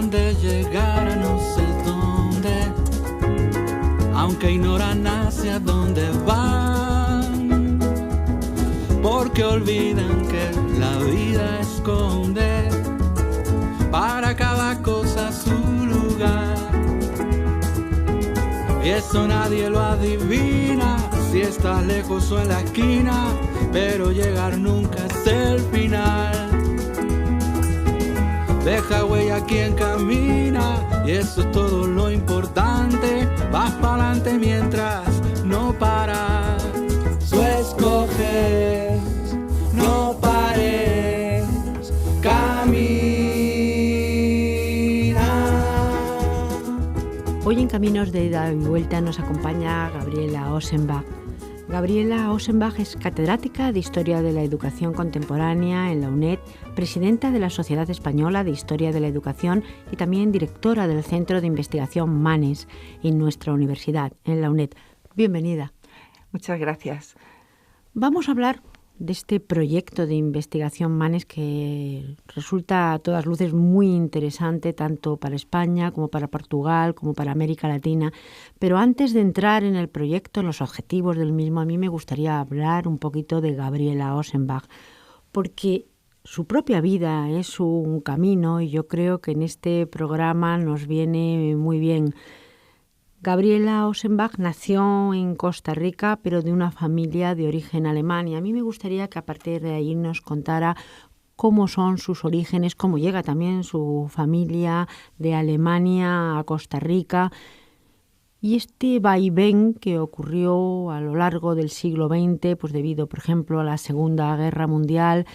de llegar a no sé dónde, aunque ignoran hacia dónde van, porque olvidan que la vida esconde para cada cosa su lugar. Y eso nadie lo adivina, si estás lejos o en la esquina, pero llegar nunca es el final. Deja huella quien camina, y eso es todo lo importante. Vas pa'lante mientras no paras. Tú escoges, no pares, camina. Hoy en Caminos de Ida y Vuelta nos acompaña Gabriela Ossenbach. Gabriela Ossenbach es catedrática de Historia de la Educación Contemporánea en la UNED, presidenta de la Sociedad Española de Historia de la Educación y también directora del Centro de Investigación MANES en nuestra universidad, en la UNED. Bienvenida. Muchas gracias. Vamos a hablar de este proyecto de investigación MANES que resulta a todas luces muy interesante tanto para España como para Portugal como para América Latina. Pero antes de entrar en el proyecto, en los objetivos del mismo, a mí me gustaría hablar un poquito de Gabriela Ossenbach, porque su propia vida es un camino y yo creo que en este programa nos viene muy bien. Gabriela Ossenbach nació en Costa Rica, pero de una familia de origen alemán. Y a mí me gustaría que a partir de ahí nos contara cómo son sus orígenes, cómo llega también su familia de Alemania a Costa Rica y este vaivén que ocurrió a lo largo del siglo XX, pues debido, por ejemplo, a la Segunda Guerra Mundial,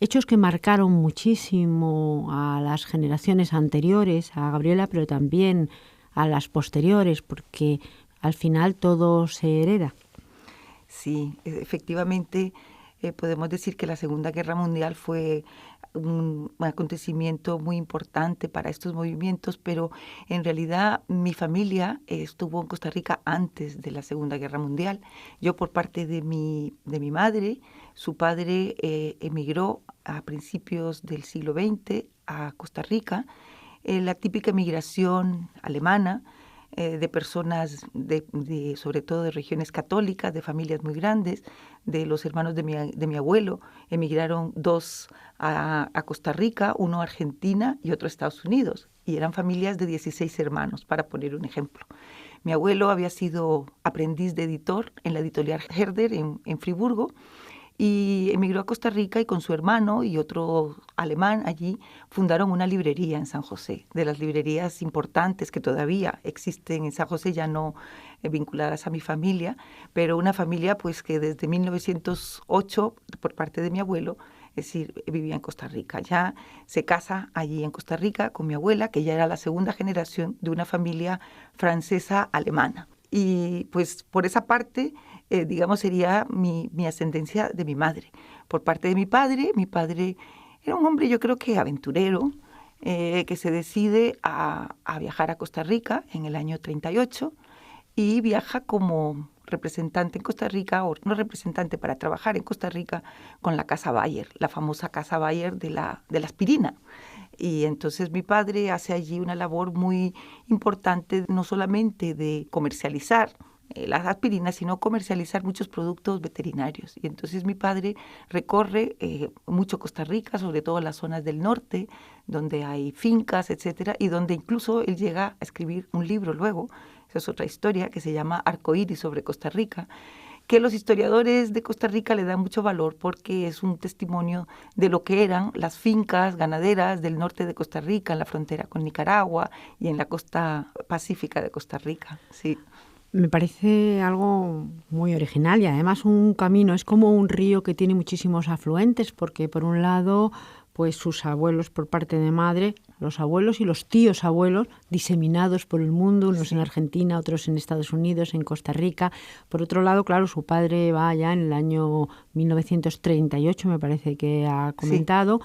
hechos que marcaron muchísimo a las generaciones anteriores a Gabriela, pero también a las posteriores, porque al final todo se hereda. Sí, efectivamente podemos decir que la Segunda Guerra Mundial fue un acontecimiento muy importante para estos movimientos, pero en realidad mi familia estuvo en Costa Rica antes de la Segunda Guerra Mundial. Yo por parte de mi madre, su padre emigró a principios del siglo XX a Costa Rica, la típica migración alemana de personas, sobre todo de regiones católicas, de familias muy grandes, de los hermanos de mi abuelo. Emigraron dos a Costa Rica, uno a Argentina y otro a Estados Unidos. Y eran familias de 16 hermanos, para poner un ejemplo. Mi abuelo había sido aprendiz de editor en la editorial Herder en Friburgo, y emigró a Costa Rica y con su hermano y otro alemán allí fundaron una librería en San José, de las librerías importantes que todavía existen en San José, ya no vinculadas a mi familia, pero una familia pues que desde 1908 por parte de mi abuelo, es decir, vivía en Costa Rica. Ya se casa allí en Costa Rica con mi abuela, que ya era la segunda generación de una familia francesa-alemana. Y pues por esa parte, digamos, sería mi ascendencia de mi madre. Por parte de mi padre era un hombre, yo creo que aventurero, que se decide a viajar a Costa Rica en el año 38 y viaja como representante en Costa Rica, o no representante, para trabajar en Costa Rica con la Casa Bayer, la famosa Casa Bayer de la aspirina. Y entonces mi padre hace allí una labor muy importante, no solamente de comercializar las aspirinas, sino comercializar muchos productos veterinarios. Y entonces mi padre recorre mucho Costa Rica, sobre todo las zonas del norte, donde hay fincas, etcétera, y donde incluso él llega a escribir un libro luego, esa es otra historia, que se llama Arcoíris sobre Costa Rica, que los historiadores de Costa Rica le dan mucho valor porque es un testimonio de lo que eran las fincas ganaderas del norte de Costa Rica, en la frontera con Nicaragua y en la costa pacífica de Costa Rica. Sí. Me parece algo muy original y además un camino, es como un río que tiene muchísimos afluentes, porque por un lado, pues sus abuelos por parte de madre, los abuelos y los tíos abuelos diseminados por el mundo, unos en Argentina, otros en Estados Unidos, en Costa Rica. Por otro lado, claro, su padre va ya en el año 1938, me parece que ha comentado,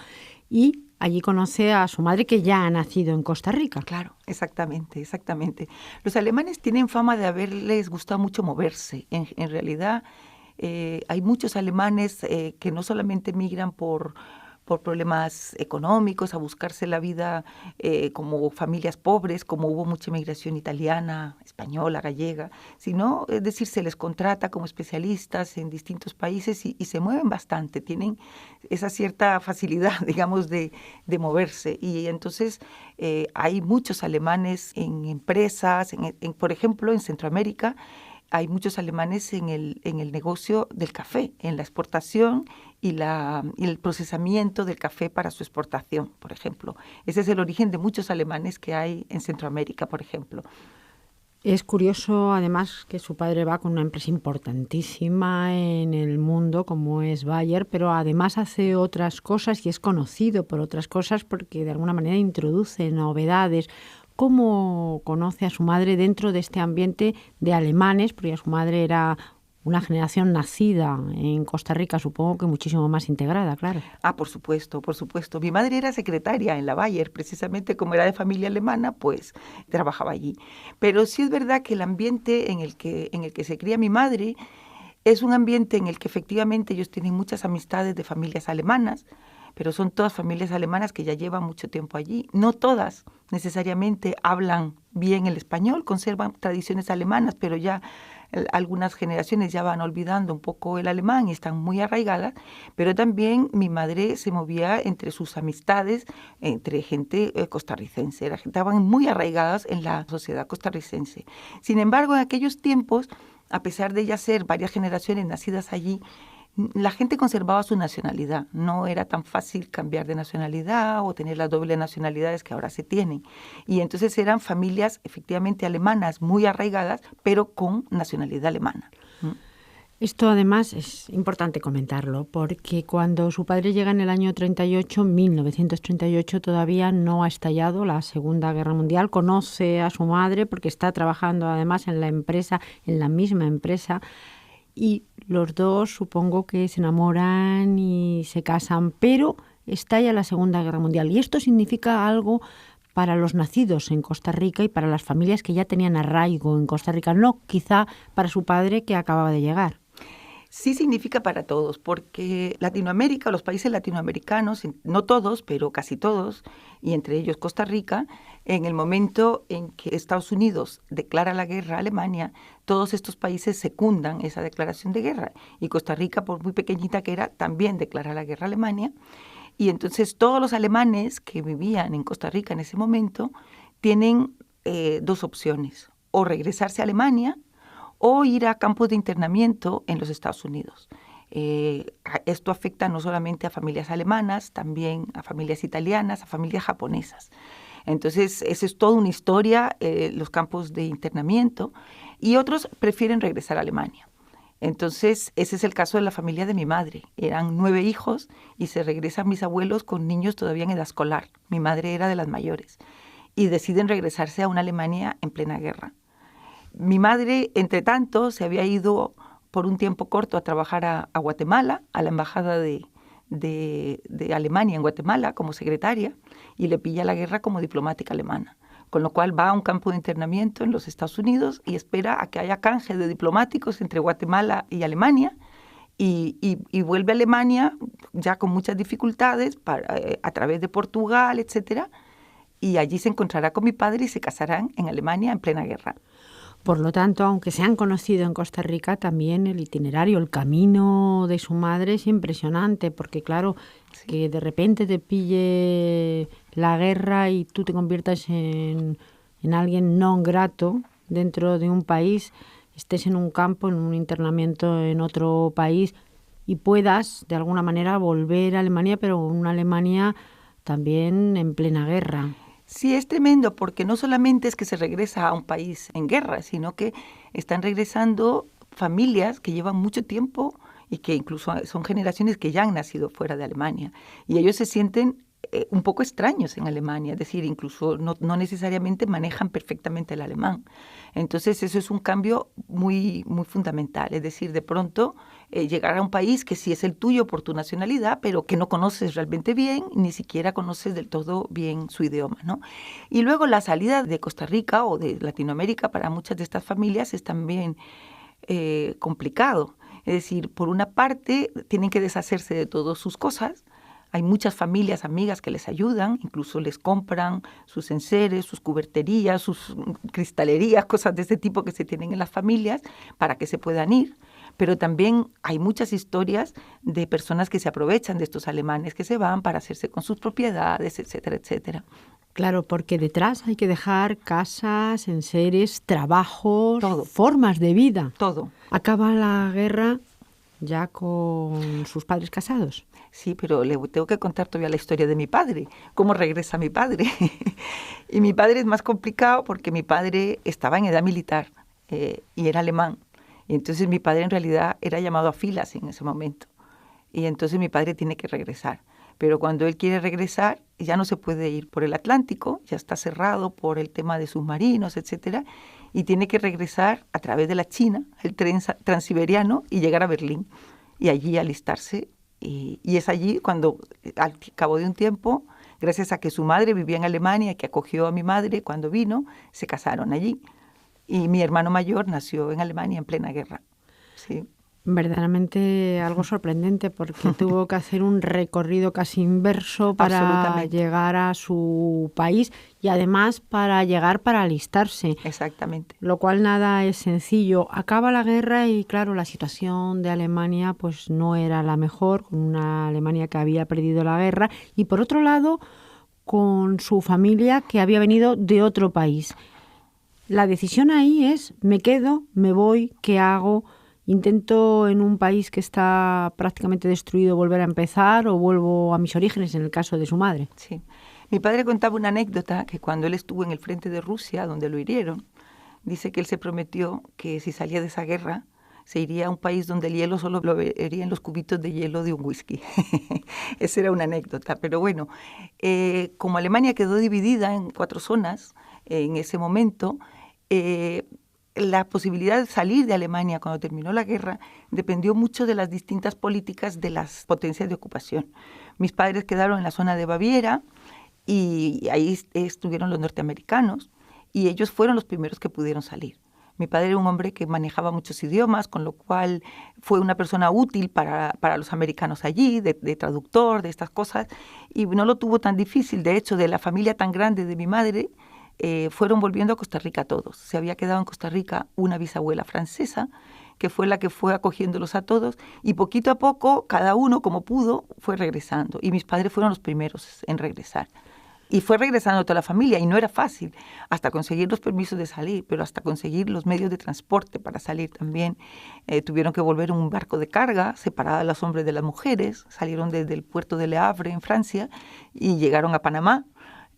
y allí conoce a su madre, que ya ha nacido en Costa Rica. Claro, exactamente. Los alemanes tienen fama de haberles gustado mucho moverse. En realidad hay muchos alemanes que no solamente migran por por problemas económicos, a buscarse la vida como familias pobres, como hubo mucha inmigración italiana, española, gallega, sino, es decir, se les contrata como especialistas en distintos países y se mueven bastante, tienen esa cierta facilidad, digamos, de moverse. Y entonces hay muchos alemanes en empresas, por ejemplo, en Centroamérica, hay muchos alemanes en el negocio del café, en la exportación y el procesamiento del café para su exportación, por ejemplo. Ese es el origen de muchos alemanes que hay en Centroamérica, por ejemplo. Es curioso, además, que su padre va con una empresa importantísima en el mundo, como es Bayer, pero además hace otras cosas y es conocido por otras cosas porque de alguna manera introduce novedades. ¿Cómo conoce a su madre dentro de este ambiente de alemanes? Porque su madre era una generación nacida en Costa Rica, supongo que muchísimo más integrada, claro. Ah, por supuesto, por supuesto. Mi madre era secretaria en la Bayer, precisamente como era de familia alemana, pues trabajaba allí. Pero sí es verdad que el ambiente en el que se cría mi madre es un ambiente en el que efectivamente ellos tienen muchas amistades de familias alemanas, pero son todas familias alemanas que ya llevan mucho tiempo allí. No todas necesariamente hablan bien el español, conservan tradiciones alemanas, pero ya algunas generaciones ya van olvidando un poco el alemán y están muy arraigadas, pero también mi madre se movía entre sus amistades, entre gente costarricense, estaban muy arraigadas en la sociedad costarricense. Sin embargo, en aquellos tiempos, a pesar de ya ser varias generaciones nacidas allí, la gente conservaba su nacionalidad. No era tan fácil cambiar de nacionalidad o tener las dobles nacionalidades que ahora se tienen. Y entonces eran familias efectivamente alemanas muy arraigadas, pero con nacionalidad alemana. Esto además es importante comentarlo, porque cuando su padre llega en el año 38, 1938, todavía no ha estallado la Segunda Guerra Mundial. Conoce a su madre porque está trabajando además en la misma empresa, y los dos supongo que se enamoran y se casan, pero estalla la Segunda Guerra Mundial. Y esto significa algo para los nacidos en Costa Rica y para las familias que ya tenían arraigo en Costa Rica, no quizá para su padre que acababa de llegar. Sí significa para todos, porque Latinoamérica, los países latinoamericanos, no todos, pero casi todos, y entre ellos Costa Rica, en el momento en que Estados Unidos declara la guerra a Alemania, todos estos países secundan esa declaración de guerra. Y Costa Rica, por muy pequeñita que era, también declara la guerra a Alemania. Y entonces todos los alemanes que vivían en Costa Rica en ese momento tienen dos opciones: o regresarse a Alemania o ir a campos de internamiento en los Estados Unidos. Esto afecta no solamente a familias alemanas, también a familias italianas, a familias japonesas. Entonces, esa es toda una historia, los campos de internamiento, y otros prefieren regresar a Alemania. Entonces, ese es el caso de la familia de mi madre. Eran 9 hijos y se regresan mis abuelos con niños todavía en edad escolar. Mi madre era de las mayores. Y deciden regresarse a una Alemania en plena guerra. Mi madre, entre tanto, se había ido por un tiempo corto a trabajar a Guatemala, a la embajada de Alemania en Guatemala como secretaria, y le pilla la guerra como diplomática alemana. Con lo cual va a un campo de internamiento en los Estados Unidos y espera a que haya canje de diplomáticos entre Guatemala y Alemania, y vuelve a Alemania ya con muchas dificultades a través de Portugal, etcétera, y allí se encontrará con mi padre y se casarán en Alemania en plena guerra. Por lo tanto, aunque se han conocido en Costa Rica, también el itinerario, el camino de su madre es impresionante, porque claro, sí, que de repente te pille la guerra y tú te conviertas en alguien non grato dentro de un país, estés en un campo, en un internamiento en otro país y puedas de alguna manera volver a Alemania, pero una Alemania también en plena guerra. Sí, es tremendo, porque no solamente es que se regresa a un país en guerra, sino que están regresando familias que llevan mucho tiempo y que incluso son generaciones que ya han nacido fuera de Alemania. Y ellos se sienten un poco extraños en Alemania, es decir, incluso no necesariamente manejan perfectamente el alemán. Entonces eso es un cambio muy, muy fundamental, es decir, de pronto llegar a un país que sí es el tuyo por tu nacionalidad, pero que no conoces realmente bien, ni siquiera conoces del todo bien su idioma, ¿no? Y luego la salida de Costa Rica o de Latinoamérica para muchas de estas familias es también complicado. Es decir, por una parte tienen que deshacerse de todas sus cosas, Hay muchas familias amigas que les ayudan, incluso les compran sus enseres, sus cuberterías, sus cristalerías, cosas de ese tipo que se tienen en las familias para que se puedan ir. Pero también hay muchas historias de personas que se aprovechan de estos alemanes que se van para hacerse con sus propiedades, etcétera, etcétera. Claro, porque detrás hay que dejar casas, enseres, trabajos, todo, formas de vida. Todo. Acaba la guerra ya con sus padres casados. Sí, pero le tengo que contar todavía la historia de mi padre, cómo regresa mi padre. Y mi padre es más complicado porque mi padre estaba en edad militar y era alemán. Y entonces mi padre en realidad era llamado a filas en ese momento. Y entonces mi padre tiene que regresar. Pero cuando él quiere regresar, ya no se puede ir por el Atlántico, ya está cerrado por el tema de submarinos, etcétera, y tiene que regresar a través de la China, el tren transiberiano, y llegar a Berlín, y allí alistarse. Y es allí cuando, al cabo de un tiempo, gracias a que su madre vivía en Alemania, que acogió a mi madre cuando vino, se casaron allí. Y mi hermano mayor nació en Alemania en plena guerra. Sí. Verdaderamente algo sorprendente porque tuvo que hacer un recorrido casi inverso para llegar a su país y además para llegar para alistarse. Exactamente. Lo cual nada es sencillo. Acaba la guerra y claro, la situación de Alemania pues no era la mejor, con una Alemania que había perdido la guerra y por otro lado con su familia que había venido de otro país. La decisión ahí es, me quedo, me voy, ¿qué hago? ¿Intento en un país que está prácticamente destruido volver a empezar o vuelvo a mis orígenes en el caso de su madre? Sí. Mi padre contaba una anécdota que cuando él estuvo en el frente de Rusia, donde lo hirieron, dice que él se prometió que si salía de esa guerra se iría a un país donde el hielo solo lo vería en los cubitos de hielo de un whisky. Esa era una anécdota. Pero bueno, como Alemania quedó dividida en 4 zonas en ese momento, la posibilidad de salir de Alemania cuando terminó la guerra dependió mucho de las distintas políticas de las potencias de ocupación. Mis padres quedaron en la zona de Baviera y ahí estuvieron los norteamericanos y ellos fueron los primeros que pudieron salir. Mi padre era un hombre que manejaba muchos idiomas, con lo cual fue una persona útil para los americanos allí, de traductor, de estas cosas, y no lo tuvo tan difícil. De hecho, de la familia tan grande de mi madre, fueron volviendo a Costa Rica todos. Se había quedado en Costa Rica una bisabuela francesa, que fue la que fue acogiéndolos a todos, y poquito a poco, cada uno como pudo, fue regresando. Y mis padres fueron los primeros en regresar. Y fue regresando toda la familia, y no era fácil, hasta conseguir los permisos de salir, pero hasta conseguir los medios de transporte para salir también. Tuvieron que volver en un barco de carga, separada los hombres de las mujeres, salieron desde el puerto de Le Havre, en Francia, y llegaron a Panamá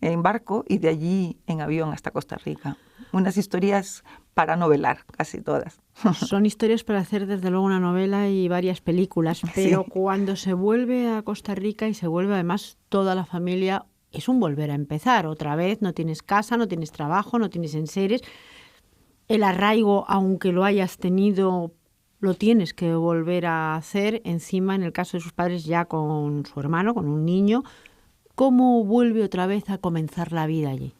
en barco, y de allí en avión hasta Costa Rica. Unas historias para novelar, casi todas. Son historias para hacer desde luego una novela y varias películas, pero sí. Cuando se vuelve a Costa Rica y se vuelve además toda la familia, es un volver a empezar. Otra vez no tienes casa, no tienes trabajo, no tienes enseres. El arraigo, aunque lo hayas tenido, lo tienes que volver a hacer. Encima, en el caso de sus padres, ya con su hermano, con un niño. ¿Cómo vuelve otra vez a comenzar la vida allí?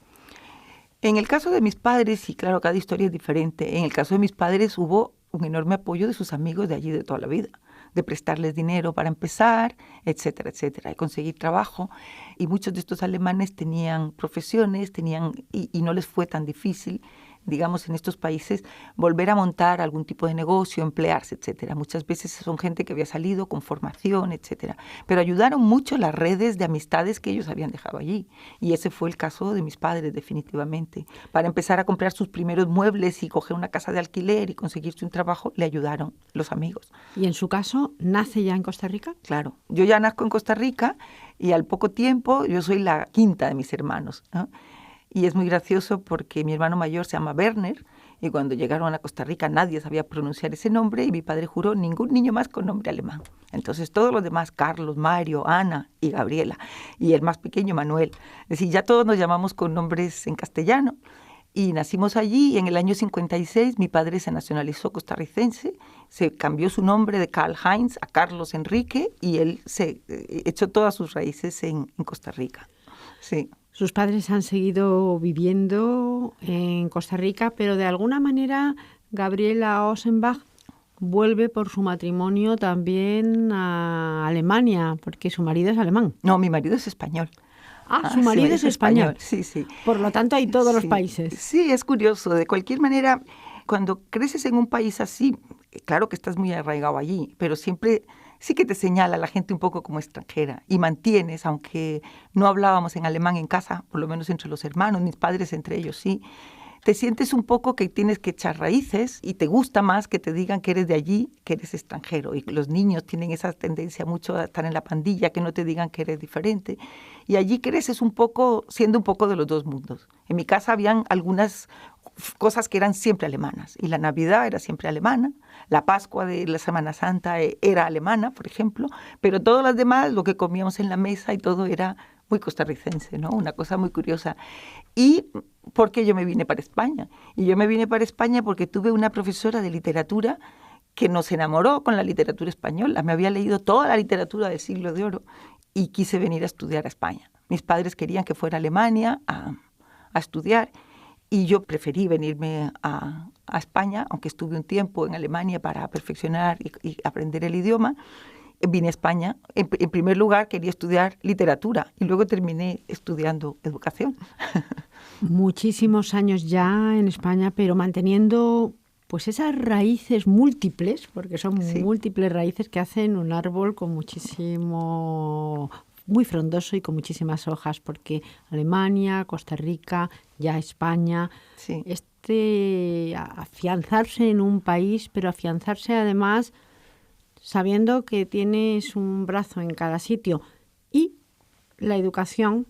En el caso de mis padres, y claro, cada historia es diferente. En el caso de mis padres hubo un enorme apoyo de sus amigos de allí de toda la vida, de prestarles dinero para empezar, etcétera, etcétera, de conseguir trabajo. Y muchos de estos alemanes tenían profesiones, y no les fue tan difícil, digamos, en estos países, volver a montar algún tipo de negocio, emplearse, etcétera. Muchas veces son gente que había salido con formación, etcétera. Pero ayudaron mucho las redes de amistades que ellos habían dejado allí. Y ese fue el caso de mis padres, definitivamente. Para empezar a comprar sus primeros muebles y coger una casa de alquiler y conseguirse un trabajo, le ayudaron los amigos. ¿Y en su caso, nace ya en Costa Rica? Claro. Yo ya nazco en Costa Rica y al poco tiempo yo soy la quinta de mis hermanos, ¿no? Y es muy gracioso porque mi hermano mayor se llama Werner y cuando llegaron a Costa Rica nadie sabía pronunciar ese nombre y mi padre juró ningún niño más con nombre alemán. Entonces todos los demás, Carlos, Mario, Ana y Gabriela, y el más pequeño Manuel. Es decir, ya todos nos llamamos con nombres en castellano y nacimos allí y en el año 56 mi padre se nacionalizó costarricense, se cambió su nombre de Karl Heinz a Carlos Enrique y él se echó todas sus raíces en Costa Rica. Sí. Sus padres han seguido viviendo en Costa Rica, pero de alguna manera Gabriela Ossenbach vuelve por su matrimonio también a Alemania, porque su marido es alemán. No, mi marido es español. Su marido es español. Sí, sí. Por lo tanto, hay todos los países. Sí, es curioso. De cualquier manera, cuando creces en un país así, claro que estás muy arraigado allí, pero siempre sí que te señala la gente un poco como extranjera y mantienes, aunque no hablábamos en alemán en casa, por lo menos entre los hermanos, mis padres entre ellos sí, te sientes un poco que tienes que echar raíces y te gusta más que te digan que eres de allí, que eres extranjero. Y los niños tienen esa tendencia mucho a estar en la pandilla, que no te digan que eres diferente. Y allí creces un poco, siendo un poco de los dos mundos. En mi casa habían algunas cosas que eran siempre alemanas. Y la Navidad era siempre alemana, la Pascua de la Semana Santa era alemana, por ejemplo, pero todas las demás, lo que comíamos en la mesa y todo era muy costarricense, ¿no? Una cosa muy curiosa. Y porque yo me vine para España. Y yo me vine para España porque tuve una profesora de literatura que nos enamoró con la literatura española. Me había leído toda la literatura del Siglo de Oro y quise venir a estudiar a España. Mis padres querían que fuera a Alemania a estudiar y yo preferí venirme a España, aunque estuve un tiempo en Alemania para perfeccionar y aprender el idioma. Vine a España. En primer lugar quería estudiar literatura y luego terminé estudiando educación. Muchísimos años ya en España, pero manteniendo pues esas raíces múltiples, porque son múltiples raíces que hacen un árbol con muchísimo, muy frondoso y con muchísimas hojas, porque Alemania, Costa Rica, ya España, afianzarse en un país, pero afianzarse además sabiendo que tienes un brazo en cada sitio. Y la educación,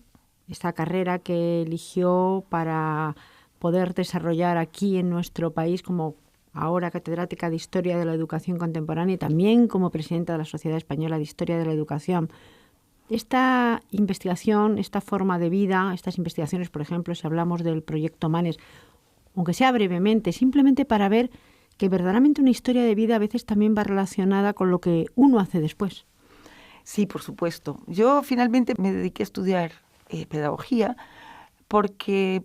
esta carrera que eligió para poder desarrollar aquí en nuestro país como ahora catedrática de Historia de la Educación Contemporánea y también como presidenta de la Sociedad Española de Historia de la Educación. Esta investigación, esta forma de vida, estas investigaciones, por ejemplo, si hablamos del proyecto Manes, aunque sea brevemente, simplemente para ver que verdaderamente una historia de vida a veces también va relacionada con lo que uno hace después. Sí, por supuesto. Yo finalmente me dediqué a estudiar pedagogía porque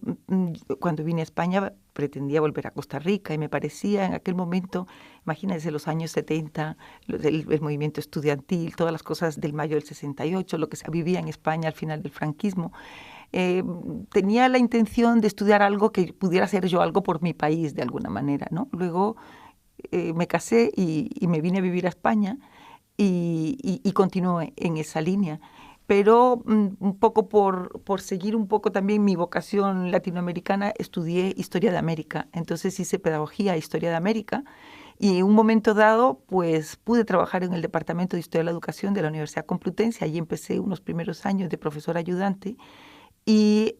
cuando vine a España pretendía volver a Costa Rica y me parecía en aquel momento, imagínense los años 70, el movimiento estudiantil, todas las cosas del mayo del 68, lo que se vivía en España al final del franquismo. Tenía la intención de estudiar algo que pudiera hacer yo algo por mi país de alguna manera, ¿no? Luego me casé y me vine a vivir a España y continué en esa línea. Pero un poco por seguir un poco también mi vocación latinoamericana, estudié Historia de América. Entonces hice Pedagogía e Historia de América y en un momento dado pues pude trabajar en el Departamento de Historia de la Educación de la Universidad Complutense. Allí empecé unos primeros años de profesora ayudante y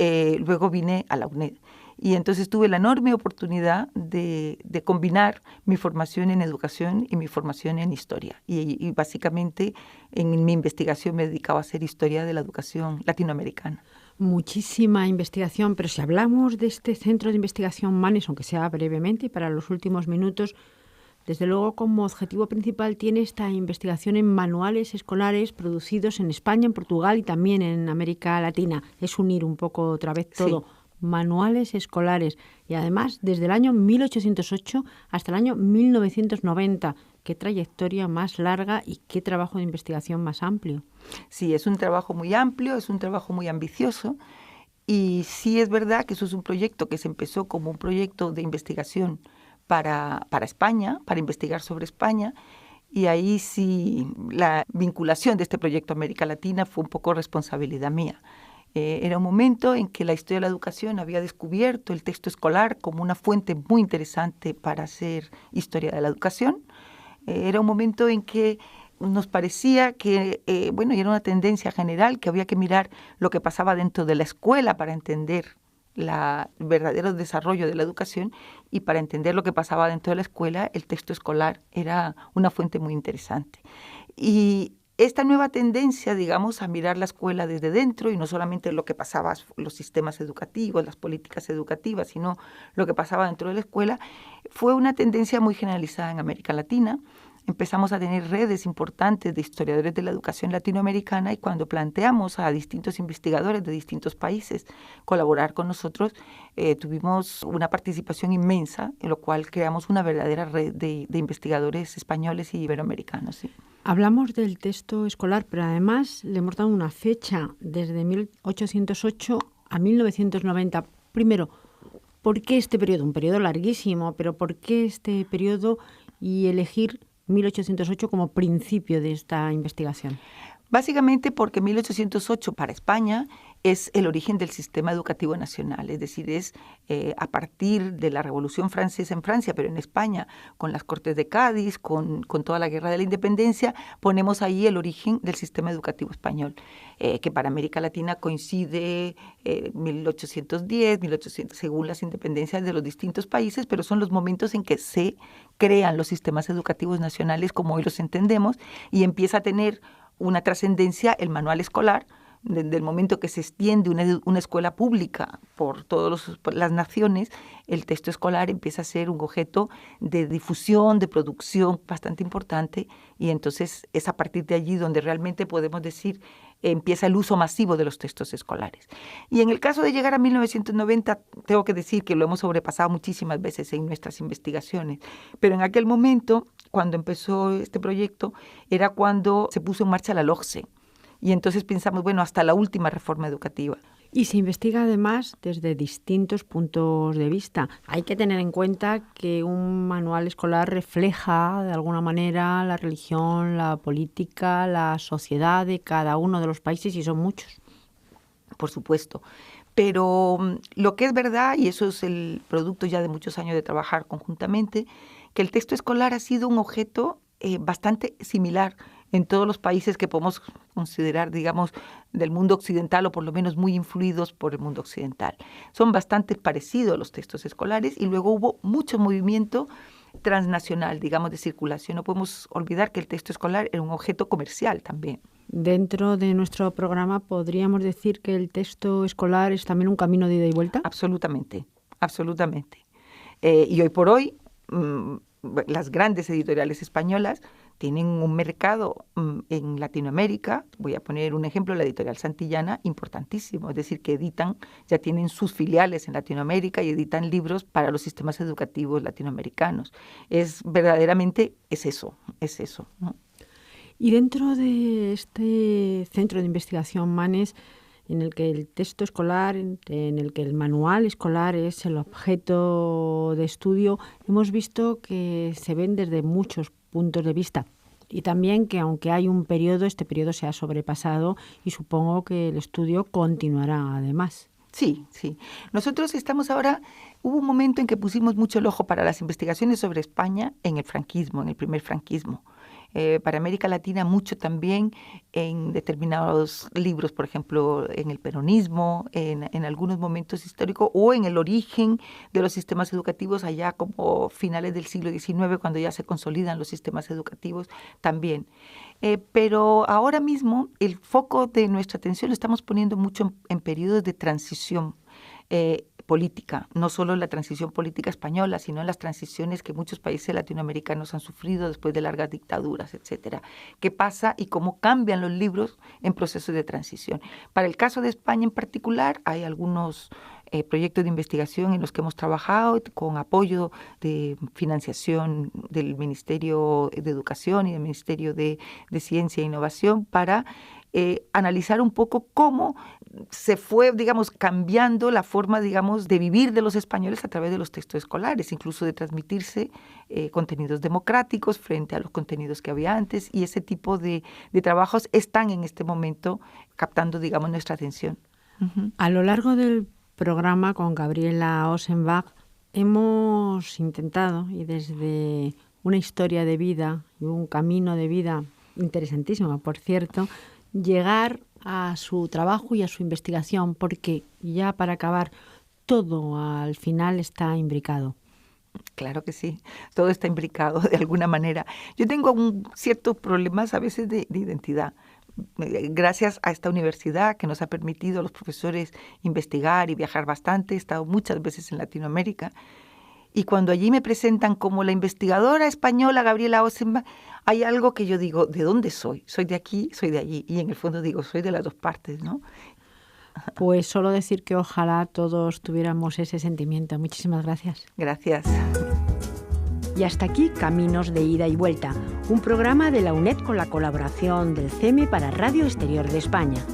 luego vine a la UNED. Y entonces tuve la enorme oportunidad de combinar mi formación en educación y mi formación en historia. Y básicamente en mi investigación me dedicaba a hacer historia de la educación latinoamericana. Muchísima investigación, pero si hablamos de este centro de investigación Manes, aunque sea brevemente y para los últimos minutos, desde luego como objetivo principal tiene esta investigación en manuales escolares producidos en España, en Portugal y también en América Latina. Es unir un poco otra vez todo. Sí. Manuales escolares y además desde el año 1808 hasta el año 1990. Qué trayectoria más larga y qué trabajo de investigación más amplio. Sí, es un trabajo muy amplio, es un trabajo muy ambicioso y sí es verdad que eso es un proyecto que se empezó como un proyecto de investigación para España, para investigar sobre España. Y ahí sí la vinculación de este proyecto a América Latina fue un poco responsabilidad mía. Era un momento en que la historia de la educación había descubierto el texto escolar como una fuente muy interesante para hacer historia de la educación. Era un momento en que nos parecía que, y era una tendencia general, que había que mirar lo que pasaba dentro de la escuela para entender el verdadero desarrollo de la educación, y para entender lo que pasaba dentro de la escuela, el texto escolar era una fuente muy interesante. Y esta nueva tendencia, digamos, a mirar la escuela desde dentro y no solamente lo que pasaba, los sistemas educativos, las políticas educativas, sino lo que pasaba dentro de la escuela, fue una tendencia muy generalizada en América Latina. empezamos a tener redes importantes de historiadores de la educación latinoamericana y cuando planteamos a distintos investigadores de distintos países colaborar con nosotros, tuvimos una participación inmensa, en lo cual creamos una verdadera red de investigadores españoles y iberoamericanos. ¿Sí? Hablamos del texto escolar, pero además le hemos dado una fecha, desde 1808 a 1990. Primero, ¿por qué este periodo? Un periodo larguísimo, pero ¿por qué este periodo y elegir 1808 como principio de esta investigación? Básicamente porque 1808 para España es el origen del sistema educativo nacional, es decir, es a partir de la Revolución Francesa en Francia, pero en España, con las Cortes de Cádiz, con toda la Guerra de la Independencia, ponemos ahí el origen del sistema educativo español, que para América Latina coincide 1810, 1800, según las independencias de los distintos países, pero son los momentos en que se crean los sistemas educativos nacionales como hoy los entendemos y empieza a tener una trascendencia el manual escolar, desde el momento que se extiende una escuela pública por todas las naciones, el texto escolar empieza a ser un objeto de difusión, de producción bastante importante y entonces es a partir de allí donde realmente podemos decir empieza el uso masivo de los textos escolares. Y en el caso de llegar a 1990, tengo que decir que lo hemos sobrepasado muchísimas veces en nuestras investigaciones, pero en aquel momento, cuando empezó este proyecto, era cuando se puso en marcha la LOGSE. Y entonces pensamos, bueno, hasta la última reforma educativa. Y se investiga además desde distintos puntos de vista. Hay que tener en cuenta que un manual escolar refleja de alguna manera la religión, la política, la sociedad de cada uno de los países y son muchos. Por supuesto. Pero lo que es verdad, y eso es el producto ya de muchos años de trabajar conjuntamente, que el texto escolar ha sido un objeto bastante similar en todos los países que podemos considerar, digamos, del mundo occidental o por lo menos muy influidos por el mundo occidental. Son bastante parecidos los textos escolares y luego hubo mucho movimiento transnacional, digamos, de circulación. No podemos olvidar que el texto escolar era un objeto comercial también. Dentro de nuestro programa, ¿podríamos decir que el texto escolar es también un camino de ida y vuelta? Absolutamente, absolutamente. Y hoy por hoy, las grandes editoriales españolas tienen un mercado en Latinoamérica, voy a poner un ejemplo, la editorial Santillana, importantísimo, es decir, que ya tienen sus filiales en Latinoamérica y editan libros para los sistemas educativos latinoamericanos. Verdaderamente es eso, ¿no? Y dentro de este centro de investigación Manes, en el que el texto escolar, en el que el manual escolar es el objeto de estudio, hemos visto que se ven desde muchos puntos de vista y también que aunque hay un periodo, este periodo se ha sobrepasado y supongo que el estudio continuará además. Sí, sí. Nosotros estamos ahora, hubo un momento en que pusimos mucho el ojo para las investigaciones sobre España en el franquismo, en el primer franquismo. Para América Latina mucho también en determinados libros, por ejemplo, en el peronismo, en algunos momentos históricos o en el origen de los sistemas educativos allá como finales del siglo XIX, cuando ya se consolidan los sistemas educativos también. Pero ahora mismo el foco de nuestra atención lo estamos poniendo mucho en periodos de transición política, no solo la transición política española, sino en las transiciones que muchos países latinoamericanos han sufrido después de largas dictaduras, etcétera. ¿Qué pasa y cómo cambian los libros en procesos de transición? Para el caso de España en particular, hay algunos proyectos de investigación en los que hemos trabajado con apoyo de financiación del Ministerio de Educación y del Ministerio de Ciencia e Innovación para analizar un poco cómo se fue, digamos, cambiando la forma, digamos, de vivir de los españoles a través de los textos escolares, incluso de transmitirse contenidos democráticos frente a los contenidos que había antes, y ese tipo de trabajos están en este momento captando, digamos, nuestra atención. Uh-huh. A lo largo del programa con Gabriela Osenbach hemos intentado, y desde una historia de vida y un camino de vida interesantísimo, por cierto, llegar a su trabajo y a su investigación, porque ya para acabar, todo al final está imbricado. Claro que sí, todo está imbricado de alguna manera. Yo tengo ciertos problemas a veces de identidad. Gracias a esta universidad que nos ha permitido a los profesores investigar y viajar bastante, he estado muchas veces en Latinoamérica Y cuando allí me presentan como la investigadora española Gabriela Osenbach, hay algo que yo digo, ¿de dónde soy? ¿Soy de aquí? ¿Soy de allí? Y en el fondo digo, soy de las dos partes, ¿no? Pues solo decir que ojalá todos tuviéramos ese sentimiento. Muchísimas gracias. Gracias. Y hasta aquí Caminos de Ida y Vuelta, un programa de la UNED con la colaboración del CEME para Radio Exterior de España.